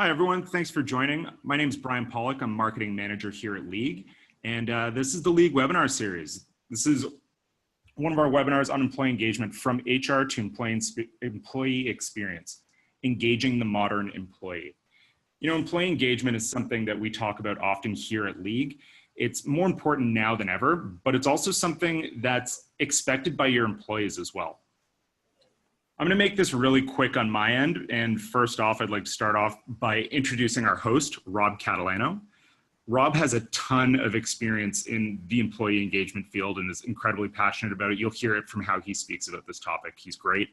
Hi, everyone. Thanks for joining. My name is Brian Pollock. I'm marketing manager here at League, and this is the League webinar series. This is one of our webinars on employee engagement, from HR to employee experience, engaging the modern employee. You know, employee engagement is something that we talk about often here at League. It's more important now than ever, but it's also something that's expected by your employees as well. I'm going to make this really quick on my end. And first off, I'd like to start off by introducing our host, Rob Catalano. Rob has a ton of experience in the employee engagement field and is incredibly passionate about it. You'll hear it from how he speaks about this topic. He's great.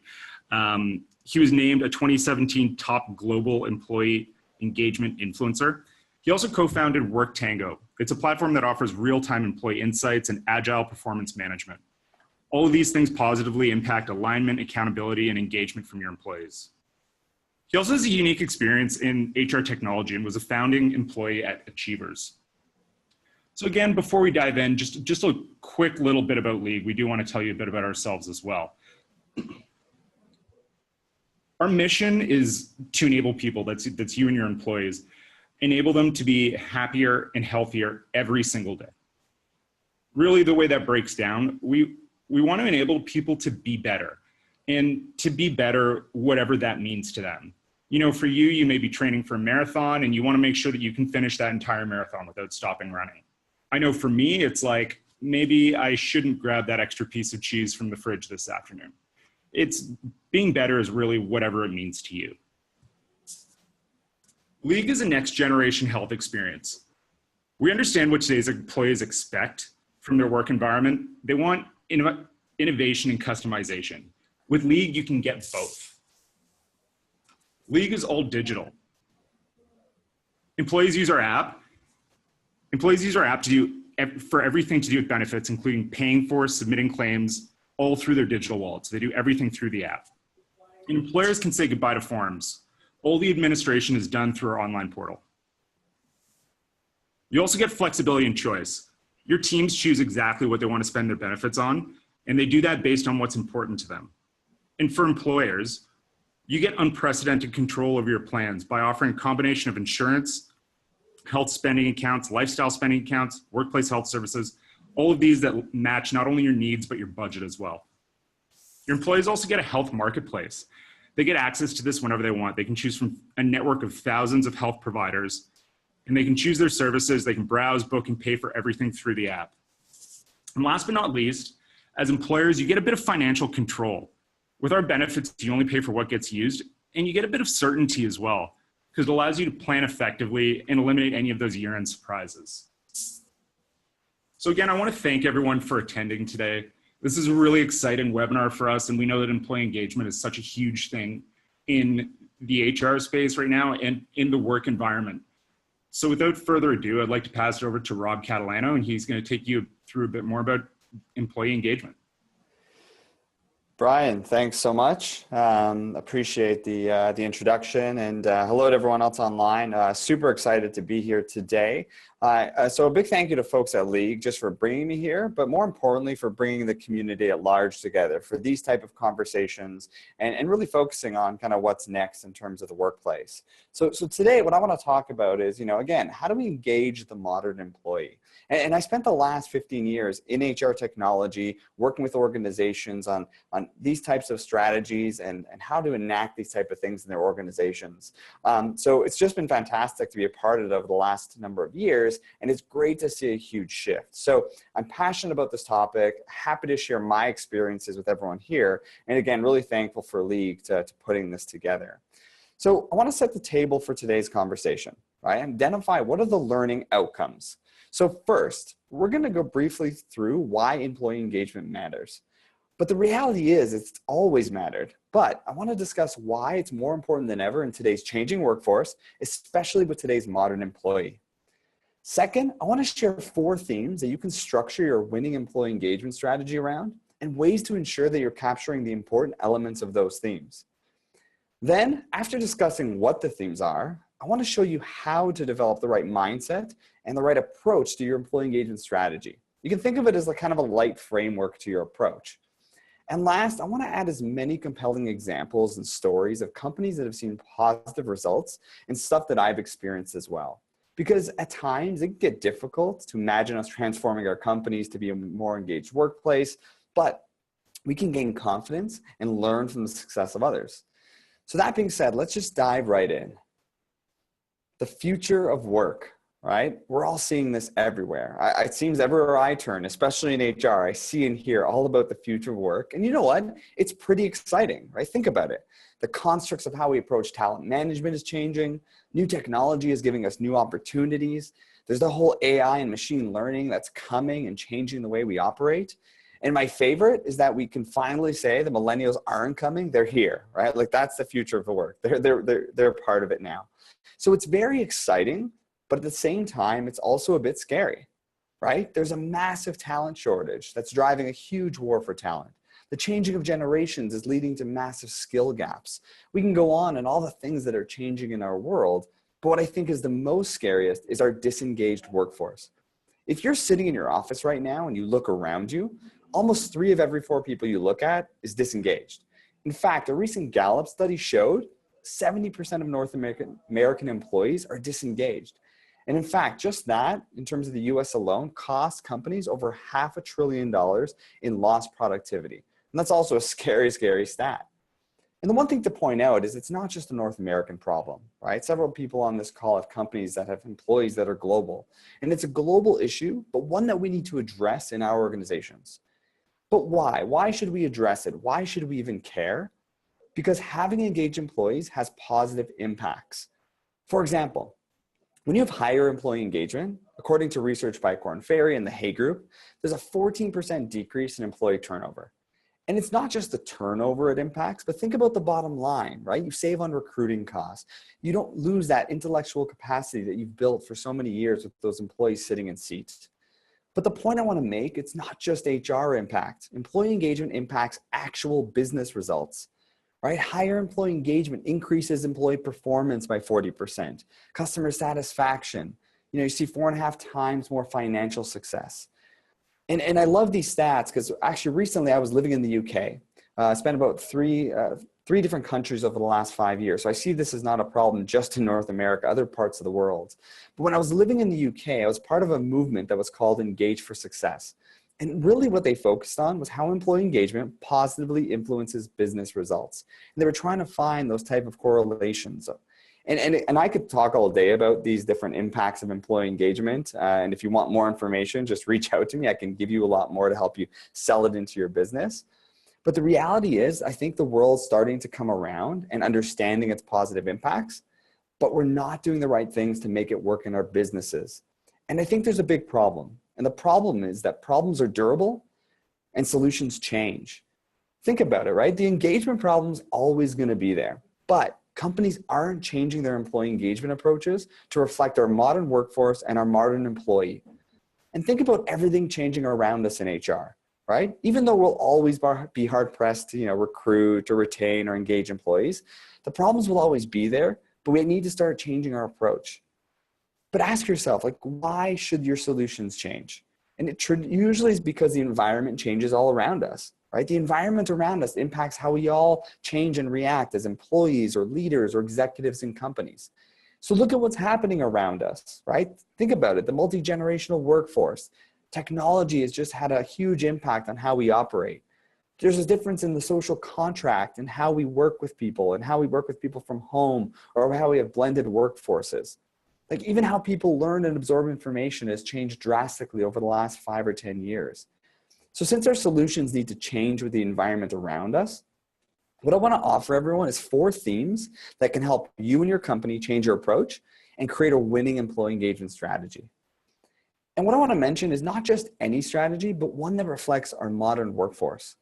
He was named a 2017 top global employee engagement influencer. He also co-founded WorkTango. It's a platform that offers real-time employee insights and agile performance management. All of these things positively impact alignment, accountability, and engagement from your employees. He also has a unique experience in HR technology and was a founding employee at Achievers. So again, before we dive in, just a quick little bit about League. We do want to tell you a bit about ourselves as well. Our mission is to enable people, that's you and your employees, enable them to be happier and healthier every single day. Really, the way that breaks down, we want to enable people to be better, and to be better, whatever that means to them. You know, for you, you may be training for a marathon and you want to make sure that you can finish that entire marathon without stopping running. I know for me, it's like, maybe I shouldn't grab that extra piece of cheese from the fridge this afternoon. It's being better is really whatever it means to you. League is a next generation health experience. We understand what today's employees expect from their work environment. They want innovation and customization. With League, you can get both. League is all digital. Employees use our app. Employees use our app for everything to do with benefits, including paying for, submitting claims, all through their digital wallets. They do everything through the app. And employers can say goodbye to forms. All the administration is done through our online portal. You also get flexibility and choice. Your teams choose exactly what they want to spend their benefits on, and they do that based on what's important to them. And for employers, you get unprecedented control over your plans by offering a combination of insurance, health spending accounts, lifestyle spending accounts, workplace health services, all of these that match not only your needs, but your budget as well. Your employees also get a health marketplace. They get access to this whenever they want. They can choose from a network of thousands of health providers, and they can choose their services. They can browse, book, and pay for everything through the app. And last but not least, as employers, you get a bit of financial control. With our benefits, you only pay for what gets used, and you get a bit of certainty as well, because it allows you to plan effectively and eliminate any of those year-end surprises. So again, I want to thank everyone for attending today. This is a really exciting webinar for us, and we know that employee engagement is such a huge thing in the HR space right now and in the work environment. So without further ado, I'd like to pass it over to Rob Catalano, and he's going to take you through a bit more about employee engagement. Brian, thanks so much. Appreciate the introduction, and hello to everyone else online. Super excited to be here today. So a big thank you to folks at League just for bringing me here, but more importantly for bringing the community at large together for these type of conversations and really focusing on kind of what's next in terms of the workplace. So today what I want to talk about is, again, how do we engage the modern employee? And I spent the last 15 years in HR technology, working with organizations on these types of strategies and how to enact these type of things in their organizations. So it's just been fantastic to be a part of it over the last number of years, and it's great to see a huge shift. So I'm passionate about this topic, happy to share my experiences with everyone here, and again, really thankful for League to putting this together. So I want to set the table for today's conversation, right? Identify what are the learning outcomes. So first, we're going to go briefly through why employee engagement matters. But the reality is it's always mattered. But I want to discuss why it's more important than ever in today's changing workforce, especially with today's modern employee. Second, I want to share 4 themes that you can structure your winning employee engagement strategy around and ways to ensure that you're capturing the important elements of those themes. Then, after discussing what the themes are, I want to show you how to develop the right mindset and the right approach to your employee engagement strategy. You can think of it as kind of a light framework to your approach. And last, I want to add as many compelling examples and stories of companies that have seen positive results and stuff that I've experienced as well. Because at times it can get difficult to imagine us transforming our companies to be a more engaged workplace, but we can gain confidence and learn from the success of others. So that being said, let's just dive right in. The future of work, right? We're all seeing this everywhere. It seems everywhere I turn, especially in HR, I see and hear all about the future of work. And you know what? It's pretty exciting, right? Think about it. The constructs of how we approach talent management is changing. New technology is giving us new opportunities. There's the whole AI and machine learning that's coming and changing the way we operate. And my favorite is that we can finally say the millennials aren't coming, they're here, right? Like that's the future of the work. They're part of it now. So it's very exciting, but at the same time, it's also a bit scary, right? There's a massive talent shortage that's driving a huge war for talent. The changing of generations is leading to massive skill gaps. We can go on and all the things that are changing in our world, but what I think is the most scariest is our disengaged workforce. If you're sitting in your office right now and you look around you, almost 3 of every 4 people you look at is disengaged. In fact, a recent Gallup study showed 70% of North American employees are disengaged. And in fact, just that, in terms of the US alone, costs companies over $500 billion in lost productivity. And that's also a scary, scary stat. And the one thing to point out is it's not just a North American problem, right? Several people on this call have companies that have employees that are global. And it's a global issue, but one that we need to address in our organizations. But why? Why should we address it? Why should we even care? Because having engaged employees has positive impacts. For example, when you have higher employee engagement, according to research by Korn Ferry and the Hay Group, there's a 14% decrease in employee turnover. And it's not just the turnover it impacts, but think about the bottom line, right? You save on recruiting costs. You don't lose that intellectual capacity that you've built for so many years with those employees sitting in seats. But the point I want to make, it's not just HR impact. Employee engagement impacts actual business results, right? Higher employee engagement increases employee performance by 40%. Customer satisfaction, you see 4.5 times more financial success. And I love these stats because actually recently I was living in the UK. I spent about three different countries over the last 5 years. So I see this as not a problem just in North America, other parts of the world. But when I was living in the UK, I was part of a movement that was called Engage for Success. And really what they focused on was how employee engagement positively influences business results. And they were trying to find those type of correlations. And I could talk all day about these different impacts of employee engagement. And if you want more information, just reach out to me. I can give you a lot more to help you sell it into your business. But the reality is, I think the world's starting to come around and understanding its positive impacts, but we're not doing the right things to make it work in our businesses. And I think there's a big problem. And the problem is that problems are durable and solutions change. Think about it, right? The engagement problem's always going to be there, but companies aren't changing their employee engagement approaches to reflect our modern workforce and our modern employee. And think about everything changing around us in HR, right? Even though we'll always be hard pressed to recruit or retain or engage employees, the problems will always be there, but we need to start changing our approach. But ask yourself, why should your solutions change? And it usually is because the environment changes all around us, right? The environment around us impacts how we all change and react as employees or leaders or executives in companies. So look at what's happening around us, right? Think about it, the multi-generational workforce. Technology has just had a huge impact on how we operate. There's a difference in the social contract and how we work with people and how we work with people from home or how we have blended workforces. Even how people learn and absorb information has changed drastically over the last 5 or 10 years. So since our solutions need to change with the environment around us, what I want to offer everyone is 4 themes that can help you and your company change your approach and create a winning employee engagement strategy. And what I want to mention is not just any strategy, but one that reflects our modern workforce.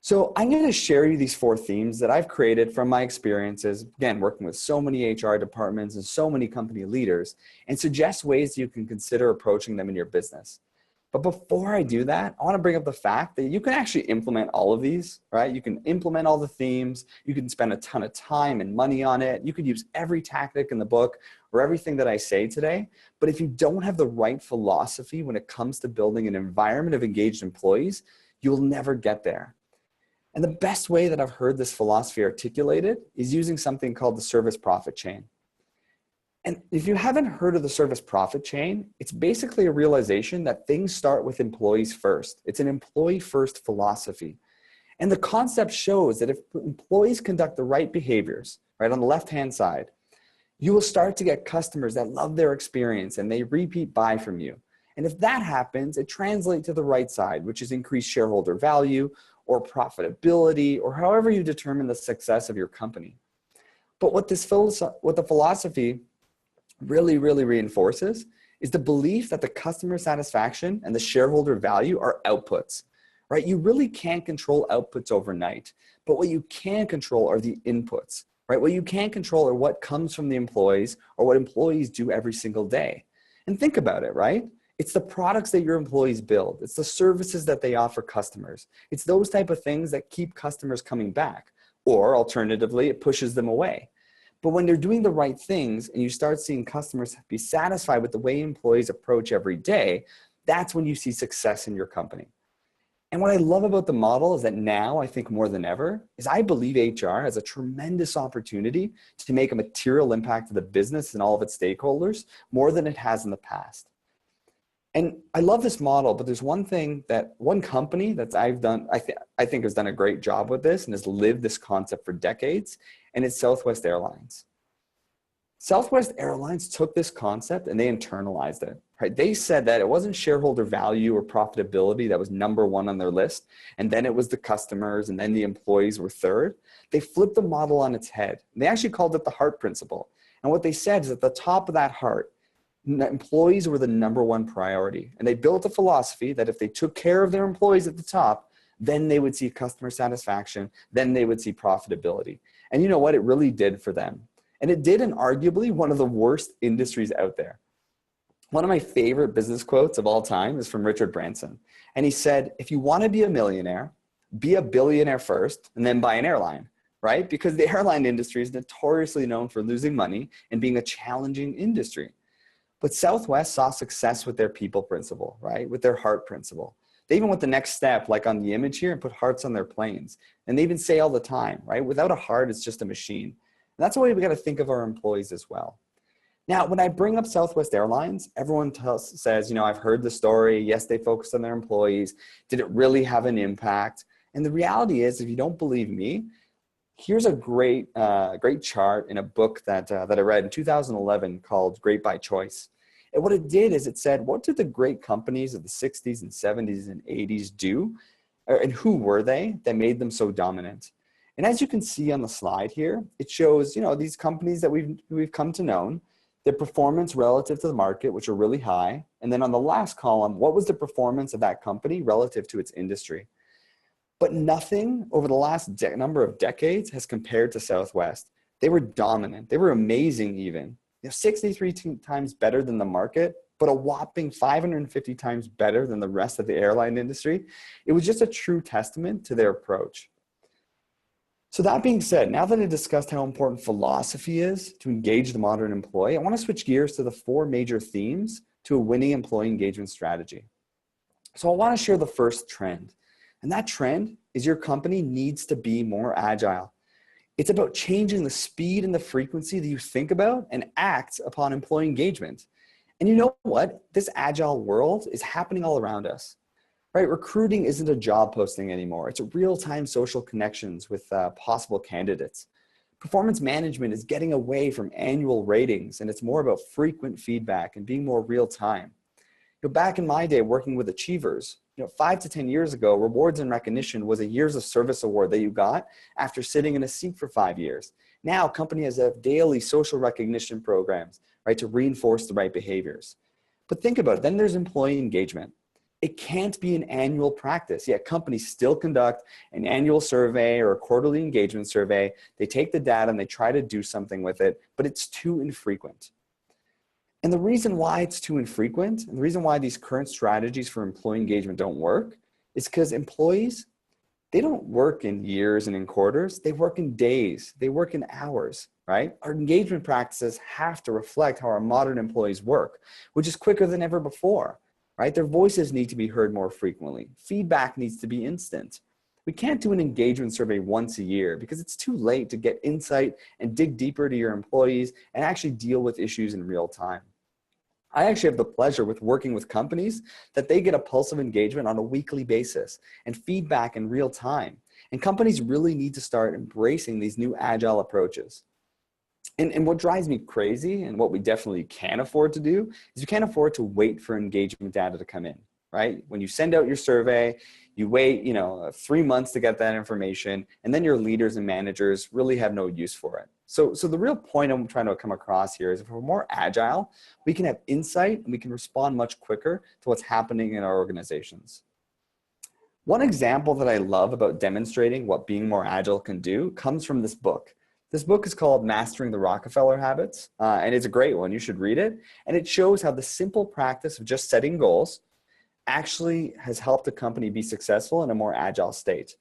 So I'm going to share you these 4 themes that I've created from my experiences, again, working with so many HR departments and so many company leaders, and suggest ways you can consider approaching them in your business. But before I do that, I want to bring up the fact that you can actually implement all of these, right? You can implement all the themes. You can spend a ton of time and money on it. You could use every tactic in the book or everything that I say today. But if you don't have the right philosophy when it comes to building an environment of engaged employees, you'll never get there. And the best way that I've heard this philosophy articulated is using something called the service profit chain. And if you haven't heard of the service profit chain, it's basically a realization that things start with employees first. It's an employee first philosophy. And the concept shows that if employees conduct the right behaviors, right, on the left-hand side, you will start to get customers that love their experience and they repeat buy from you. And if that happens, it translates to the right side, which is increased shareholder value or profitability, or however you determine the success of your company. But what the philosophy really reinforces is the belief that the customer satisfaction and the shareholder value are outputs, right? You really can't control outputs overnight, but what you can control are the inputs, right? What you can control are what comes from the employees or what employees do every single day. And think about it, right? It's the products that your employees build. It's the services that they offer customers. It's those type of things that keep customers coming back, or alternatively, it pushes them away. But when they're doing the right things and you start seeing customers be satisfied with the way employees approach every day, that's when you see success in your company. And what I love about the model is that now, I think more than ever, is I believe HR has a tremendous opportunity to make a material impact to the business and all of its stakeholders more than it has in the past. And I love this model, but there's one company that I think has done a great job with this and has lived this concept for decades, and it's Southwest Airlines. Southwest Airlines took this concept and they internalized it, right? They said that it wasn't shareholder value or profitability that was number one on their list, and then it was the customers, and then the employees were third. They flipped the model on its head. And they actually called it the heart principle. And what they said is at the top of that heart, employees were the number one priority. And they built a philosophy that if they took care of their employees at the top, then they would see customer satisfaction, then they would see profitability. And you know what? It really did for them. And it did in arguably one of the worst industries out there. One of my favorite business quotes of all time is from Richard Branson. And he said, if you want to be a millionaire, be a billionaire first and then buy an airline, right? Because the airline industry is notoriously known for losing money and being a challenging industry. But Southwest saw success with their people principle, right? With their heart principle. They even went the next step, like on the image here, and put hearts on their planes. And they even say all the time, right? Without a heart, it's just a machine. And that's the way we got to think of our employees as well. Now, when I bring up Southwest Airlines, everyone says, I've heard the story. Yes, they focused on their employees. Did it really have an impact? And the reality is, if you don't believe me, here's a great chart in a book that I read in 2011 called Great by Choice. And what it did is it said, what did the great companies of the 60s and 70s and 80s do? And who were they that made them so dominant? And as you can see on the slide here, it shows, these companies that we've come to know, their performance relative to the market, which are really high. And then on the last column, what was the performance of that company relative to its industry? But nothing over the last number of decades has compared to Southwest. They were dominant. They were amazing even. 63 times better than the market, but a whopping 550 times better than the rest of the airline industry. It was just a true testament to their approach. So that being said, now that I discussed how important philosophy is to engage the modern employee, I want to switch gears to the 4 major themes to a winning employee engagement strategy. So I want to share the first trend. And that trend is your company needs to be more agile. It's about changing the speed and the frequency that you think about and act upon employee engagement. And you know what? This agile world is happening all around us. Right? Recruiting isn't a job posting anymore. It's real-time social connections with possible candidates. Performance management is getting away from annual ratings, and it's more about frequent feedback and being more real-time. Back in my day working with achievers, 5 to 10 years ago, rewards and recognition was a years of service award that you got after sitting in a seat for 5 years. Now companies have daily social recognition programs, right, to reinforce the right behaviors. But think about it, then there's employee engagement. It can't be an annual practice, yet companies still conduct an annual survey or a quarterly engagement survey. They take the data and they try to do something with it, but it's too infrequent. And the reason why it's too infrequent, and the reason why these current strategies for employee engagement don't work, is because employees, they don't work in years and in quarters. They work in days. They work in hours, right? Our engagement practices have to reflect how our modern employees work, which is quicker than ever before. Right? Their voices need to be heard more frequently. Feedback needs to be instant. We can't do an engagement survey once a year because it's too late to get insight and dig deeper to your employees and actually deal with issues in real time. I actually have the pleasure with working with companies that they get a pulse of engagement on a weekly basis and feedback in real time. And companies really need to start embracing these new agile approaches. And what drives me crazy and what we definitely can't afford to do is you can't afford to wait for engagement data to come in, right? When you send out your survey, you wait, 3 months to get that information, and then your leaders and managers really have no use for it. So the real point I'm trying to come across here is if we're more agile, we can have insight and we can respond much quicker to what's happening in our organizations. One example that I love about demonstrating what being more agile can do comes from this book. This book is called Mastering the Rockefeller Habits, and it's a great one. You should read it. And it shows how the simple practice of just setting goals actually has helped a company be successful in a more agile state.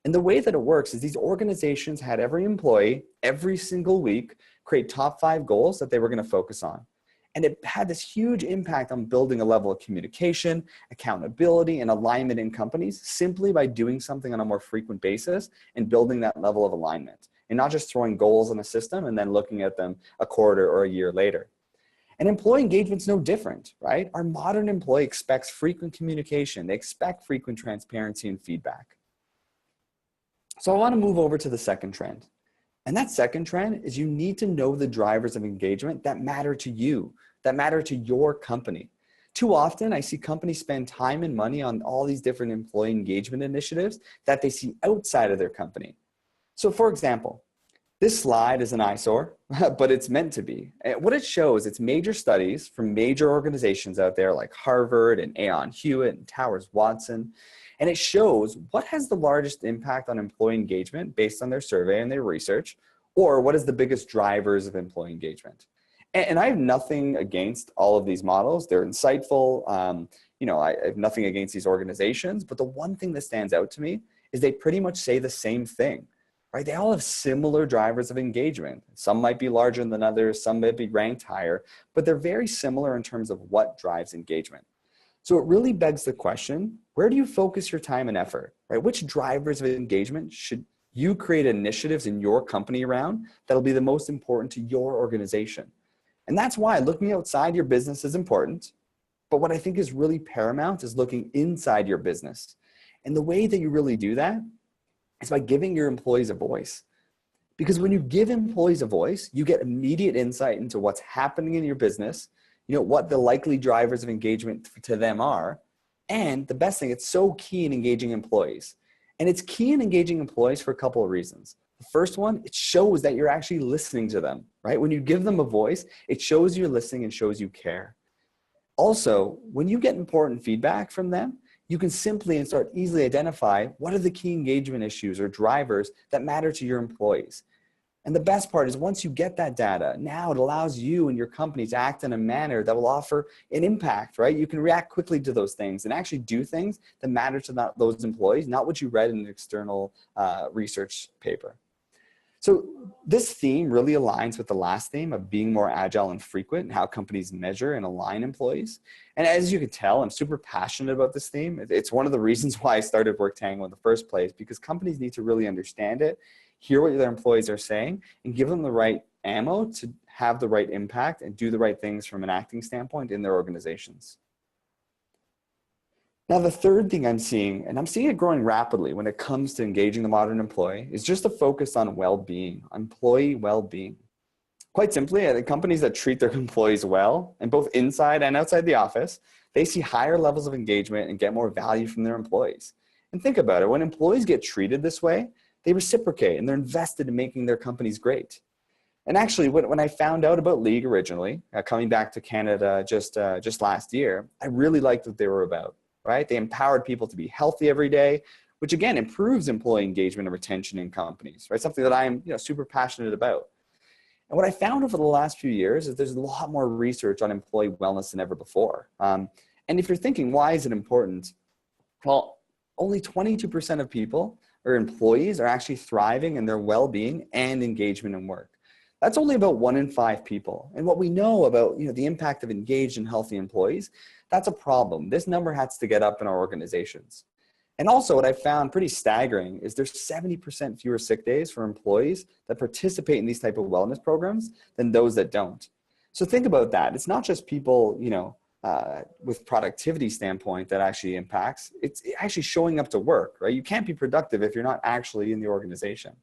And the way that it works is these organizations had every employee every single week create top 5 goals that they were going to focus on. And it had this huge impact on building a level of communication, accountability, and alignment in companies simply by doing something on a more frequent basis and building that level of alignment. And not just throwing goals in a system and then looking at them a quarter or a year later. And employee engagement's no different, right? Our modern employee expects frequent communication. They expect frequent transparency and feedback. So I want to move over to the second trend. And that second trend is you need to know the drivers of engagement that matter to you, that matter to your company. Too often, I see companies spend time and money on all these different employee engagement initiatives that they see outside of their company. So for example, this slide is an eyesore, but it's meant to be. What it shows, it's major studies from major organizations out there like Harvard and Aon Hewitt and Towers Watson. And it shows what has the largest impact on employee engagement based on their survey and their research, or what is the biggest drivers of employee engagement. And I have nothing against all of these models. They're insightful. I have nothing against these organizations, but the one thing that stands out to me is they pretty much say the same thing. Right? They all have similar drivers of engagement. Some might be larger than others, some might be ranked higher, but they're very similar in terms of what drives engagement. So it really begs the question, where do you focus your time and effort? Right? Which drivers of engagement should you create initiatives in your company around that'll be the most important to your organization? And that's why looking outside your business is important. But what I think is really paramount is looking inside your business. And the way that you really do that is by giving your employees a voice. Because when you give employees a voice, you get immediate insight into what's happening in your business, what the likely drivers of engagement to them are. And the best thing, it's so key in engaging employees. And it's key in engaging employees for a couple of reasons. The first one, it shows that you're actually listening to them, right? When you give them a voice, it shows you're listening and shows you care. Also, when you get important feedback from them, you can simply and start easily identify what are the key engagement issues or drivers that matter to your employees. And the best part is once you get that data, now it allows you and your company to act in a manner that will offer an impact, right? You can react quickly to those things and actually do things that matter to those employees, not what you read in an external research paper. So this theme really aligns with the last theme of being more agile and frequent and how companies measure and align employees. And as you can tell, I'm super passionate about this theme. It's one of the reasons why I started WorkTango in the first place, because companies need to really understand it, hear what their employees are saying, and give them the right ammo to have the right impact and do the right things from an acting standpoint in their organizations. Now, the third thing I'm seeing, and I'm seeing it growing rapidly when it comes to engaging the modern employee, is just a focus on well-being, employee well-being. Quite simply, I think companies that treat their employees well, and both inside and outside the office, they see higher levels of engagement and get more value from their employees. And think about it, when employees get treated this way, they reciprocate and they're invested in making their companies great. And actually, when I found out about League originally, coming back to Canada just last year, I really liked what they were about. Right? They empowered people to be healthy every day, which again improves employee engagement and retention in companies, right? Something that I'm super passionate about. And what I found over the last few years is there's a lot more research on employee wellness than ever before. And if you're thinking, why is it important? Well, only 22% of people or employees are actually thriving in their well-being and engagement in work. That's only about 1 in 5 people. And what we know about the impact of engaged and healthy employees, that's a problem. This number has to get up in our organizations. And also what I found pretty staggering is there's 70% fewer sick days for employees that participate in these type of wellness programs than those that don't. So think about that. It's not just people, with productivity standpoint that actually impacts. It's actually showing up to work, right? You can't be productive if you're not actually in the organization.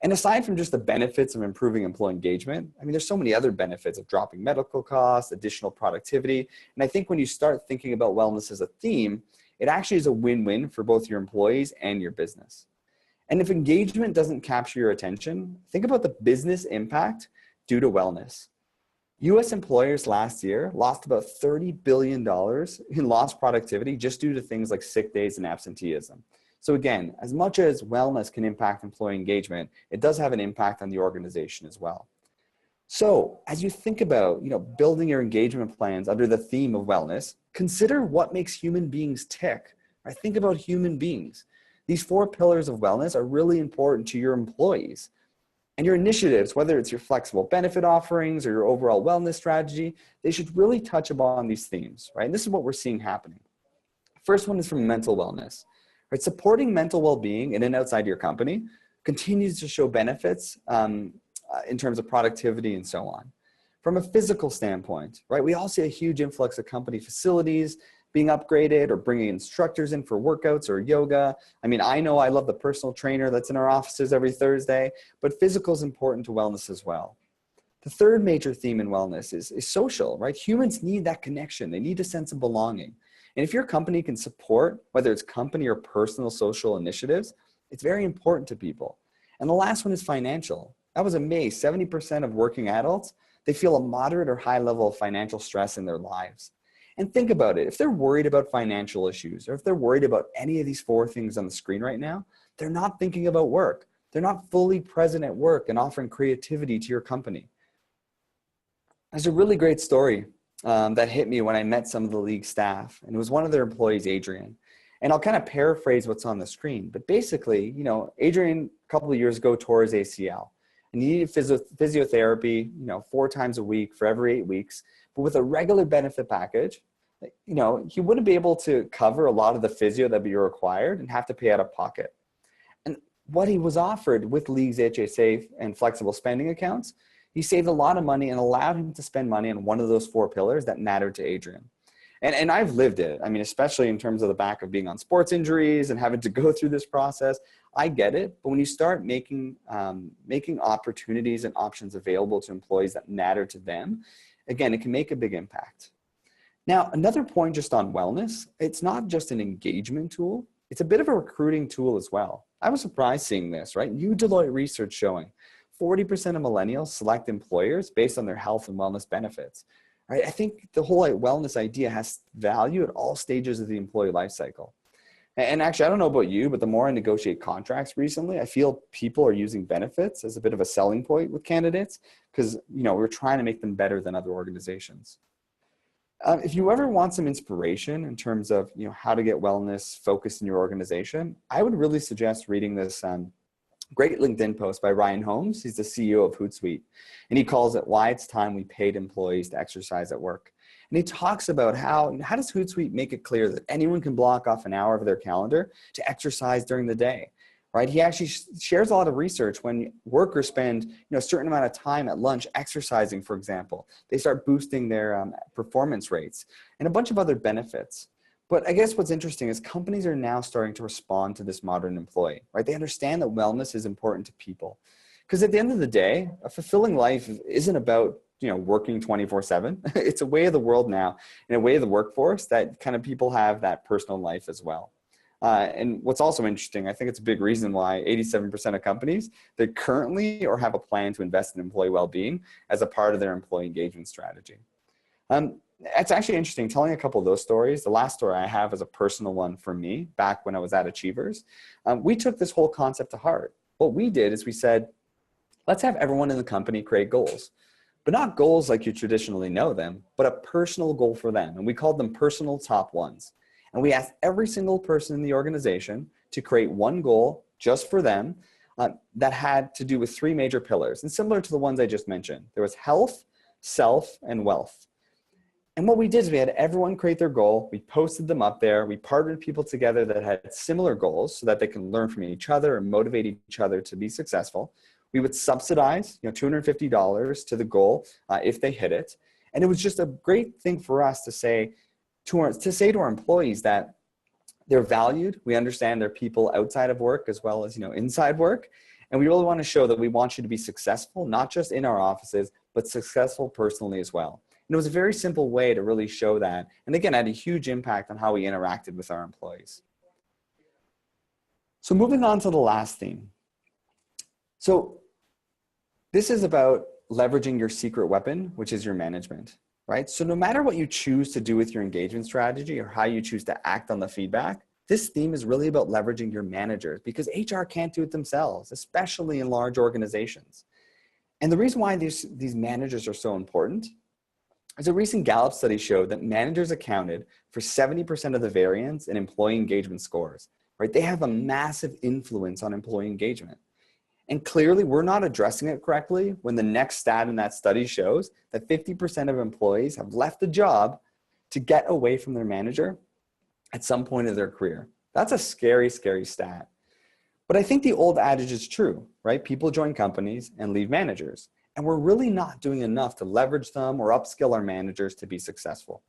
And aside from just the benefits of improving employee engagement, I mean, there's so many other benefits of dropping medical costs, additional productivity. And I think when you start thinking about wellness as a theme, it actually is a win-win for both your employees and your business. And if engagement doesn't capture your attention, think about the business impact due to wellness. US employers last year lost about $30 billion in lost productivity just due to things like sick days and absenteeism. So again, as much as wellness can impact employee engagement, it does have an impact on the organization as well. So as you think about, building your engagement plans under the theme of wellness, consider what makes human beings tick. Right? Think about human beings. These 4 pillars of wellness are really important to your employees. And your initiatives, whether it's your flexible benefit offerings or your overall wellness strategy, they should really touch upon these themes, right? And this is what we're seeing happening. First one is from mental wellness. Right? Supporting mental well-being in and outside your company continues to show benefits in terms of productivity and so on. From a physical standpoint, right, we all see a huge influx of company facilities being upgraded or bringing instructors in for workouts or yoga. I mean, I know I love the personal trainer that's in our offices every Thursday, but physical is important to wellness as well. The third major theme in wellness is social, right? Humans need that connection. They need a sense of belonging. And if your company can support, whether it's company or personal social initiatives, it's very important to people. And the last one is financial. I was amazed, 70% of working adults, they feel a moderate or high level of financial stress in their lives. And think about it, if they're worried about financial issues, or if they're worried about any of these 4 things on the screen right now, they're not thinking about work. They're not fully present at work and offering creativity to your company. There's a really great story that hit me when I met some of the league staff, and it was one of their employees, Adrian. And I'll kind of paraphrase what's on the screen, but basically, Adrian a couple of years ago tore his ACL, and he needed physiotherapy, 4 times a week for every 8 weeks. But with a regular benefit package, he wouldn't be able to cover a lot of the physio that would be required and have to pay out of pocket. And what he was offered with League's HSA and flexible spending accounts, he saved a lot of money and allowed him to spend money on one of those 4 pillars that mattered to Adrian. And I've lived it. I mean, especially in terms of the back of being on sports injuries and having to go through this process, I get it. But when you start making opportunities and options available to employees that matter to them, again, it can make a big impact. Now, another point just on wellness, it's not just an engagement tool, it's a bit of a recruiting tool as well. I was surprised seeing this, right? New Deloitte research showing 40% of millennials select employers based on their health and wellness benefits, right? I think the whole wellness idea has value at all stages of the employee life cycle. And actually, I don't know about you, but the more I negotiate contracts recently, I feel people are using benefits as a bit of a selling point with candidates because, we're trying to make them better than other organizations. If you ever want some inspiration in terms of, how to get wellness focused in your organization, I would really suggest reading this great LinkedIn post by Ryan Holmes. He's the CEO of Hootsuite, and he calls it "Why It's Time We Paid Employees to Exercise at Work." And he talks about how does Hootsuite make it clear that anyone can block off an hour of their calendar to exercise during the day, right? He actually shares a lot of research when workers spend a certain amount of time at lunch exercising, for example. They start boosting their performance rates and a bunch of other benefits. But I guess what's interesting is companies are now starting to respond to this modern employee, right? They understand that wellness is important to people. Because at the end of the day, a fulfilling life isn't about working 24/7. It's a way of the world now, and a way of the workforce that kind of people have that personal life as well. And what's also interesting, I think it's a big reason why 87% of companies, they currently or have a plan to invest in employee well-being as a part of their employee engagement strategy. It's actually interesting telling a couple of those stories. The last story I have is a personal one for me back when I was at Achievers. We took this whole concept to heart. What we did is we said, let's have everyone in the company create goals. But not goals like you traditionally know them, but a personal goal for them. And we called them personal top ones. And we asked every single person in the organization to create one goal just for them that had to do with 3 major pillars. And similar to the ones I just mentioned, there was health, self, and wealth. And what we did is we had everyone create their goal. We posted them up there. We partnered people together that had similar goals so that they can learn from each other and motivate each other to be successful. We would subsidize, $250 to the goal if they hit it. And it was just a great thing for us to say to our employees that they're valued. We understand they're people outside of work as well as inside work. And we really want to show that we want you to be successful, not just in our offices, but successful personally as well. And it was a very simple way to really show that. And again, had a huge impact on how we interacted with our employees. So moving on to the last theme. So this is about leveraging your secret weapon, which is your management, right? So no matter what you choose to do with your engagement strategy or how you choose to act on the feedback, this theme is really about leveraging your managers because HR can't do it themselves, especially in large organizations. And the reason why these managers are so important is a recent Gallup study showed that managers accounted for 70% of the variance in employee engagement scores, right? They have a massive influence on employee engagement. And clearly we're not addressing it correctly when the next stat in that study shows that 50% of employees have left the job to get away from their manager at some point of their career. That's a scary, scary stat. But I think the old adage is true, right? People join companies and leave managers. And we're really not doing enough to leverage them or upskill our managers to be successful.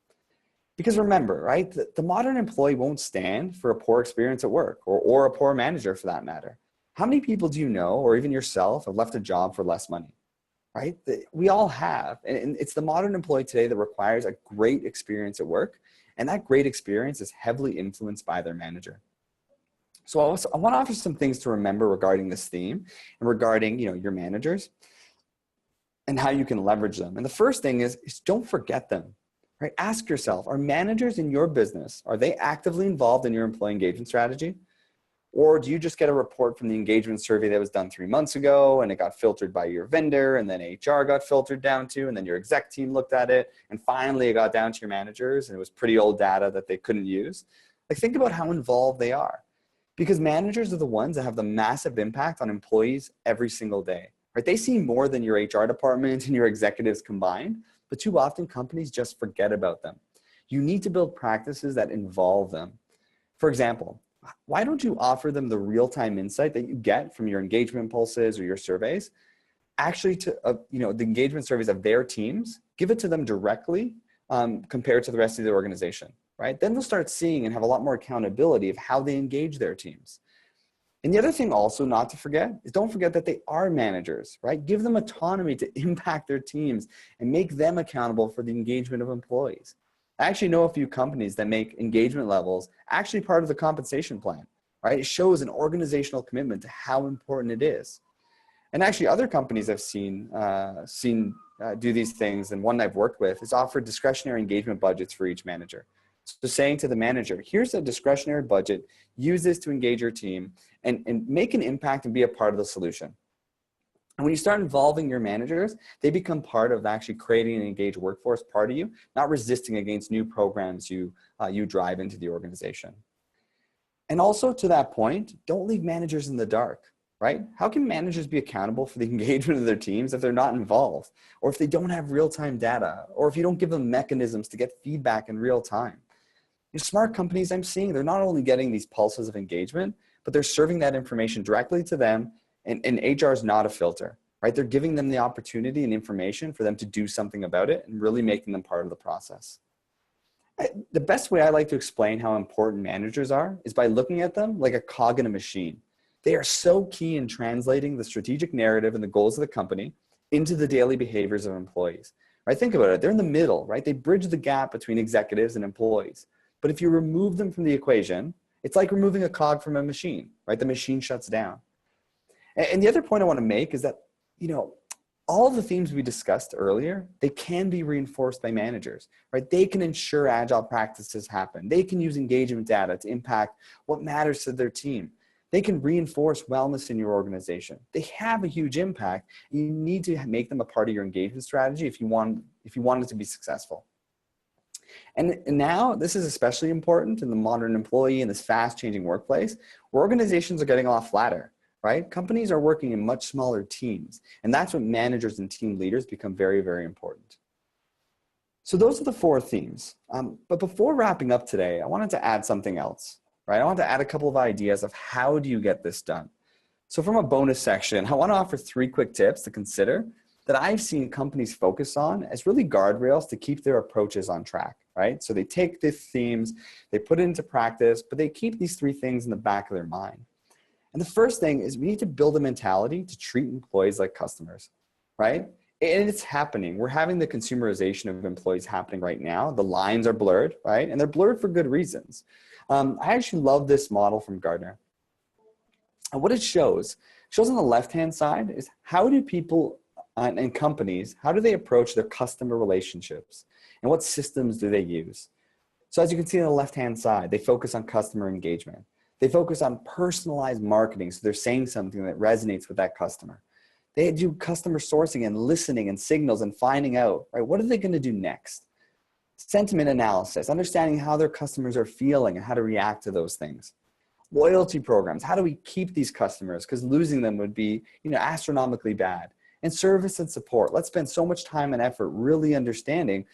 Because remember, right? The modern employee won't stand for a poor experience at work or a poor manager for that matter. How many people do you know, or even yourself, have left a job for less money, right? We all have. And it's the modern employee today that requires a great experience at work. And that great experience is heavily influenced by their manager. So I want to offer some things to remember regarding this theme and regarding your managers and how you can leverage them. And the first thing is don't forget them, right? Ask yourself, are managers in your business, are they actively involved in your employee engagement strategy? Or do you just get a report from the engagement survey that was done 3 months ago and it got filtered by your vendor and then HR got filtered down to and then your exec team looked at it and finally it got down to your managers and it was pretty old data that they couldn't use? Like think about how involved they are because managers are the ones that have the massive impact on employees every single day, right? They see more than your HR department and your executives combined, but too often companies just forget about them. You need to build practices that involve them. For example, why don't you offer them the real-time insight that you get from your engagement pulses or your surveys? Actually, to the engagement surveys of their teams, give it to them directly compared to the rest of the organization, right? Then they'll start seeing and have a lot more accountability of how they engage their teams. And the other thing also not to forget is don't forget that they are managers, right? Give them autonomy to impact their teams and make them accountable for the engagement of employees. I actually know a few companies that make engagement levels actually part of the compensation plan, right? It shows an organizational commitment to how important it is. And actually other companies I've seen do these things, and one I've worked with is offer discretionary engagement budgets for each manager. So saying to the manager, here's a discretionary budget, use this to engage your team and make an impact and be a part of the solution. And when you start involving your managers, they become part of actually creating an engaged workforce part of you, not resisting against new programs you drive into the organization. And also to that point, don't leave managers in the dark, right? How can managers be accountable for the engagement of their teams if they're not involved, or if they don't have real-time data, or if you don't give them mechanisms to get feedback in real time? Your smart companies I'm seeing, they're not only getting these pulses of engagement, but they're serving that information directly to them. And HR is not a filter, right? They're giving them the opportunity and information for them to do something about it and really making them part of the process. The best way I like to explain how important managers are is by looking at them like a cog in a machine. They are so key in translating the strategic narrative and the goals of the company into the daily behaviors of employees, right? Think about it. They're in the middle, right? They bridge the gap between executives and employees. But if you remove them from the equation, it's like removing a cog from a machine, right? The machine shuts down. And the other point I want to make is that, all of the themes we discussed earlier, they can be reinforced by managers, right? They can ensure agile practices happen. They can use engagement data to impact what matters to their team. They can reinforce wellness in your organization. They have a huge impact. You need to make them a part of your engagement strategy if you want it to be successful. And now this is especially important in the modern employee in this fast changing workplace where organizations are getting a lot flatter. Right? Companies are working in much smaller teams, and that's when managers and team leaders become very, very important. So those are the four themes. But before wrapping up today, I wanted to add something else, right? I wanted to add a couple of ideas of how do you get this done. So from a bonus section, I want to offer 3 quick tips to consider that I've seen companies focus on as really guardrails to keep their approaches on track, right? So they take these themes, they put it into practice, but they keep these 3 things in the back of their mind. And the first thing is we need to build a mentality to treat employees like customers, right? And it's happening. We're having the consumerization of employees happening right now. The lines are blurred, right? And they're blurred for good reasons. I actually love this model from Gartner. And what it shows on the left-hand side is how do people and companies, how do they approach their customer relationships? And what systems do they use? So as you can see on the left-hand side, they focus on customer engagement. They focus on personalized marketing. So they're saying something that resonates with that customer. They do customer sourcing and listening and signals and finding out, right? What are they going to do next? Sentiment analysis, understanding how their customers are feeling and how to react to those things. Loyalty programs, how do we keep these customers? Because losing them would be, astronomically bad. And service and support. Let's spend so much time and effort really understanding,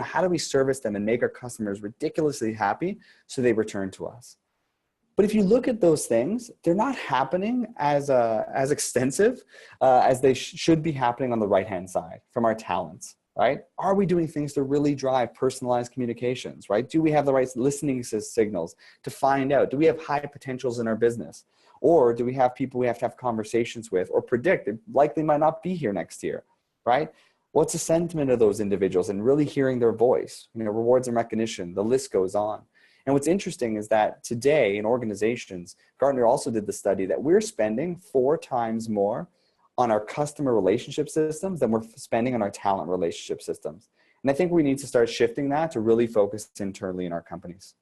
how do we service them and make our customers ridiculously happy so they return to us? But if you look at those things, they're not happening as extensive as they should be happening on the right-hand side from our talents, right? Are we doing things to really drive personalized communications, right? Do we have the right listening signals to find out? Do we have high potentials in our business? Or do we have people we have to have conversations with or predict that likely might not be here next year, right? What's the sentiment of those individuals and really hearing their voice, rewards and recognition, the list goes on. And what's interesting is that today in organizations, Gartner also did the study that we're spending 4 times more on our customer relationship systems than we're spending on our talent relationship systems. And I think we need to start shifting that to really focus internally in our companies.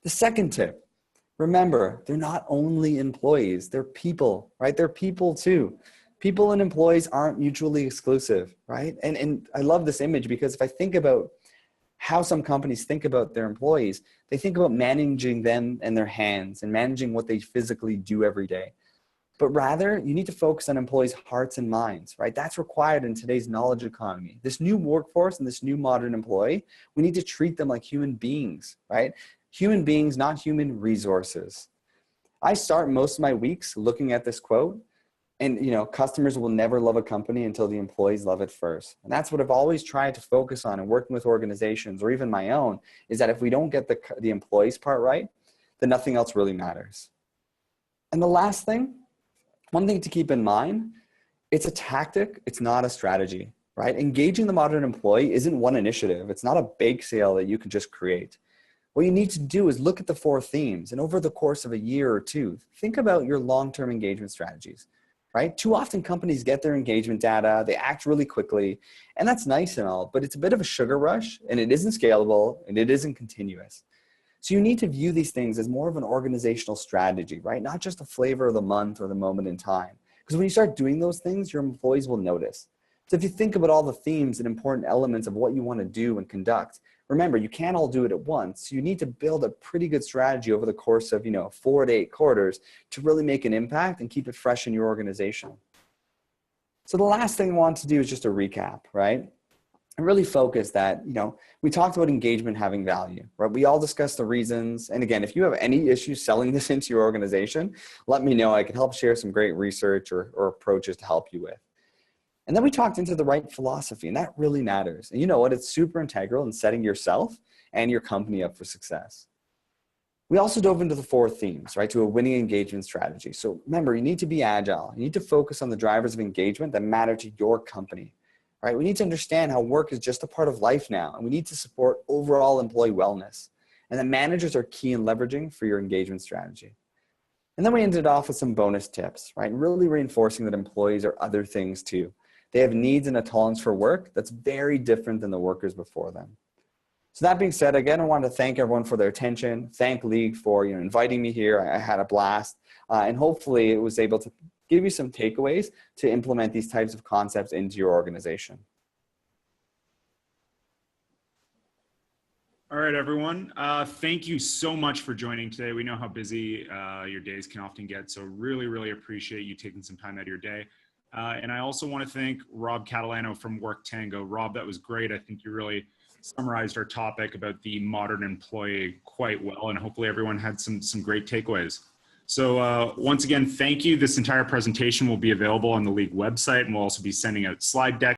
The second tip, remember, they're not only employees, they're people, right? They're people too. People and employees aren't mutually exclusive, right? And I love this image because if I think about how some companies think about their employees, they think about managing them and their hands and managing what they physically do every day. But rather, you need to focus on employees' hearts and minds, right? That's required in today's knowledge economy. This new workforce and this new modern employee, we need to treat them like human beings, right? Human beings, not human resources. I start most of my weeks looking at this quote and, customers will never love a company until the employees love it first. And that's what I've always tried to focus on and working with organizations or even my own is that if we don't get the employees part right, then nothing else really matters. And the last thing, one thing to keep in mind, it's a tactic, it's not a strategy, right? Engaging the modern employee isn't one initiative. It's not a bake sale that you can just create. What you need to do is look at the 4 themes and over the course of a year or 2, think about your long-term engagement strategies, right? Too often companies get their engagement data, they act really quickly, and that's nice and all, but it's a bit of a sugar rush and it isn't scalable and it isn't continuous. So you need to view these things as more of an organizational strategy, right? Not just a flavor of the month or the moment in time. Because when you start doing those things, your employees will notice. So if you think about all the themes and important elements of what you want to do and conduct, remember, you can't all do it at once. You need to build a pretty good strategy over the course of, 4 to 8 quarters to really make an impact and keep it fresh in your organization. So the last thing I want to do is just a recap, right? And really focus that, we talked about engagement having value, right? We all discussed the reasons. And again, if you have any issues selling this into your organization, let me know. I can help share some great research or approaches to help you with. And then we talked into the right philosophy, and that really matters. And you know what? It's super integral in setting yourself and your company up for success. We also dove into the 4 themes, right, to a winning engagement strategy. So remember, you need to be agile. You need to focus on the drivers of engagement that matter to your company, right? We need to understand how work is just a part of life now, and we need to support overall employee wellness. And that managers are key in leveraging for your engagement strategy. And then we ended off with some bonus tips, right? Really reinforcing that employees are other things too. They have needs and a tolerance for work that's very different than the workers before them. So that being said, again, I want to thank everyone for their attention, thank League for inviting me here. I had a blast, and hopefully it was able to give you some takeaways to implement these types of concepts into your organization. All right, everyone. Thank you so much for joining today. We know how busy your days can often get, so really, really appreciate you taking some time out of your day. And I also want to thank Rob Catalano from WorkTango. Rob, that was great. I think you really summarized our topic about the modern employee quite well, and hopefully everyone had some great takeaways. So once again, thank you. This entire presentation will be available on the League website, and we'll also be sending out slide decks